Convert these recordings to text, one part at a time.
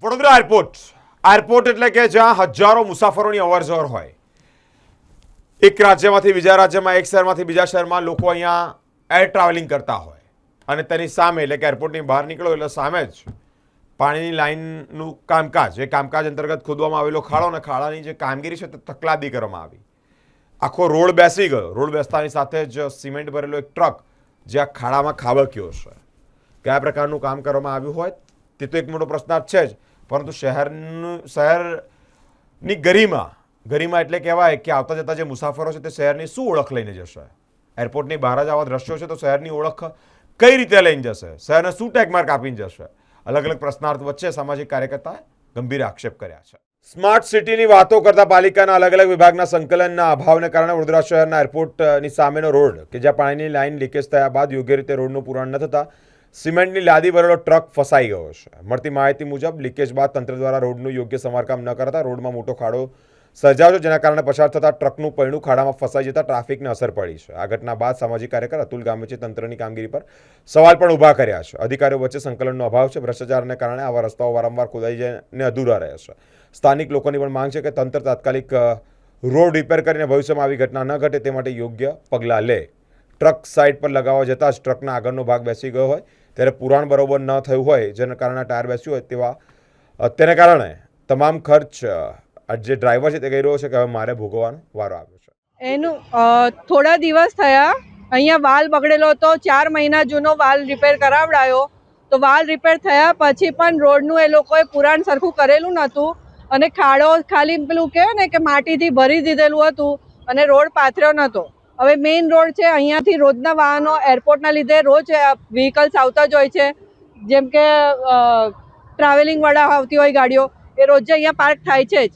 Vadodara airport એટલે કે જ્યાં હજારો મુસાફરોની અવરજવર હોય. એક રાજ્યમાંથી બીજા રાજ્યમાં, એક શહેરમાંથી બીજા શહેરમાં લોકો અહીંયા એર ટ્રાવેલિંગ કરતા હોય અને તેની સામે એટલે કે એરપોર્ટની બહાર નીકળો એટલે સામે જ પાણીની લાઇનનું કામકાજ, એ કામકાજ અંતર્ગત ખોદવામાં આવેલો ખાડો અને ખાડાની જે કામગીરી છે તે તકલાદી કરવામાં આવી. આખો રોડ બેસી ગયો. રોડ બેસતાની સાથે જ સિમેન્ટ ભરેલો એક ટ્રક જે આ ખાડામાં ખાબક્યો છે. કયા પ્રકારનું કામ કરવામાં આવ્યું હોય તે તો એક મોટો પ્રશ્નાર્થ છે જ, પરંતુ શહેરની ગરિમા એટલે કહેવાય કે આવતા જતા જે મુસાફરો છે તે શહેરની શું ઓળખ લઈને જશે? એરપોર્ટની બહાર જ આવા દ્રશ્યો છે તો શહેરની ઓળખ કઈ રીતે લઈને જશે? શહેરને શું ટેગમાર્ક આપીને જશે? અલગ અલગ પ્રશ્નાર્થ વચ્ચે સામાજિક કાર્યકર્તાએ ગંભીર આક્ષેપ કર્યા છે. સ્માર્ટ સિટીની વાતો કરતા પાલિકાના અલગ અલગ વિભાગના સંકલનના અભાવને કારણે વડોદરા શહેરના એરપોર્ટની સામેનો રોડ કે જ્યાં પાણીની લાઇન લીકેજ થયા બાદ યોગ્ય રીતે રોડનું પુરાણ ન થતાં સિમેન્ટની લાદી ભરેલો ટ્રક ફસાઈ ગયો છે. મળતી માહિતી મુજબ લીકેજ બાદ તંત્ર દ્વારા રોડનું યોગ્ય સમારકામ ન કરતા રોડમાં મોટો ખાડો સર્જાયો છે, જેના કારણે પસાર થતા ટ્રકનું પૈણું ખાડામાં ફસાઈ જતા ટ્રાફિકને અસર પડી છે. આ ઘટના બાદ સામાજિક કાર્યકર અતુલ ગામેચે તંત્રની કામગીરી પર સવાલ પણ ઊભા કર્યા છે. અધિકારીઓ વચ્ચે સંકલનનો અભાવ છે. ભ્રષ્ટાચારને કારણે આવા રસ્તાઓ વારંવાર ખોદાઈ જઈને અધૂરા રહે છે. સ્થાનિક લોકોની પણ માંગ છે કે તંત્ર તાત્કાલિક રોડ રિપેર કરીને ભવિષ્યમાં આવી ઘટના ન ઘટે તે માટે યોગ્ય પગલાં લે. ટ્રક સાઇડ પર લગાવવા જતાં જ ટ્રકના આગળનો ભાગ બેસી ગયો હોય ત્યારે પુરાણ બરોબર ન થયું હોય, જેના કારણે ટાયર બેસ્યું હોય તેને કારણે તમામ ખર્ચ જે ડ્રાઈવર છે તે કહી રહ્યો છે કે હવે મારે ભોગવવાનો વારો આવ્યો છે. એનું થોડા દિવસ થયા, અહીંયા વાલ બગડેલો હતો. 4 મહિના જૂનો વાલ રિપેર કરાવડાયો તો વાલ રિપેર થયા પછી પણ રોડનું એ લોકોએ પુરાણ સરખું કરેલું નહોતું અને ખાડો ખાલી પેલું કહેવાય ને કે માટીથી ભરી દીધેલું હતું અને રોડ પાથર્યો નહોતો. હવે મેઇન રોડ છે, અહીંયાથી રોજના વાહનો એરપોર્ટના લીધે રોજ વ્હીકલ્સ આવતા જ હોય છે. જેમ કે ટ્રાવેલિંગવાળા આવતી હોય ગાડીઓ, એ રોજ અહીંયા પાર્ક થાય છે જ.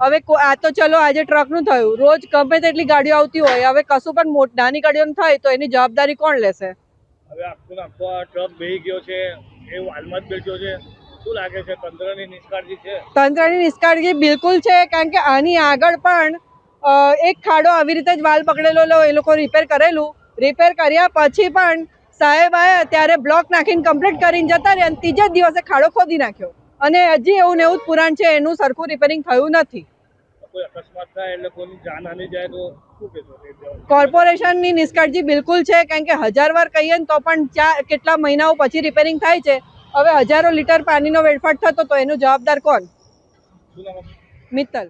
હવે આ તો ચલો આજે ટ્રકનું થયું, રોજ ગમે તેટલી ગાડીઓ આવતી હોય, હવે કશું પણ નાની ગાડીઓનું થાય તો એની જવાબદારી કોણ લેશે? હવે આખો આ ટ્રક બેહી ગયો છે, એ વાલમાં જ બેઠો છે. શું લાગે છે, તંત્રની નિષ્કાળજી છે? તંત્રની નિષ્કાળજી બિલકુલ છે, કારણ કે આની આગળ પણ એક ખાડો આવી રીતે જ વાલ પકડેલો એ લોકો રિપેર કરેલું. રિપેર કર્યા પછી પણ સાહેબ આવ્યા ત્યારે બ્લોક નાખીને કમ્પ્લીટ કરીને જતા રહ્યા અને ત્રીજા દિવસે ખાડો ખોદી નાખ્યો અને હજી એવું ને એવું જ પુરાણ છે, એનું સરખું રિપેરિંગ થયું નથી. કોર્પોરેશનની નિષ્કાળજી બિલકુલ છે, કારણ કે 1000 વાર કહીએ ને તો પણ કેટલા મહિનાઓ પછી રિપેરિંગ થાય છે. હવે હજારો લીટર પાણીનો વેડફાટ થતો તો એનું જવાબદાર કોણ? મિત્તલ.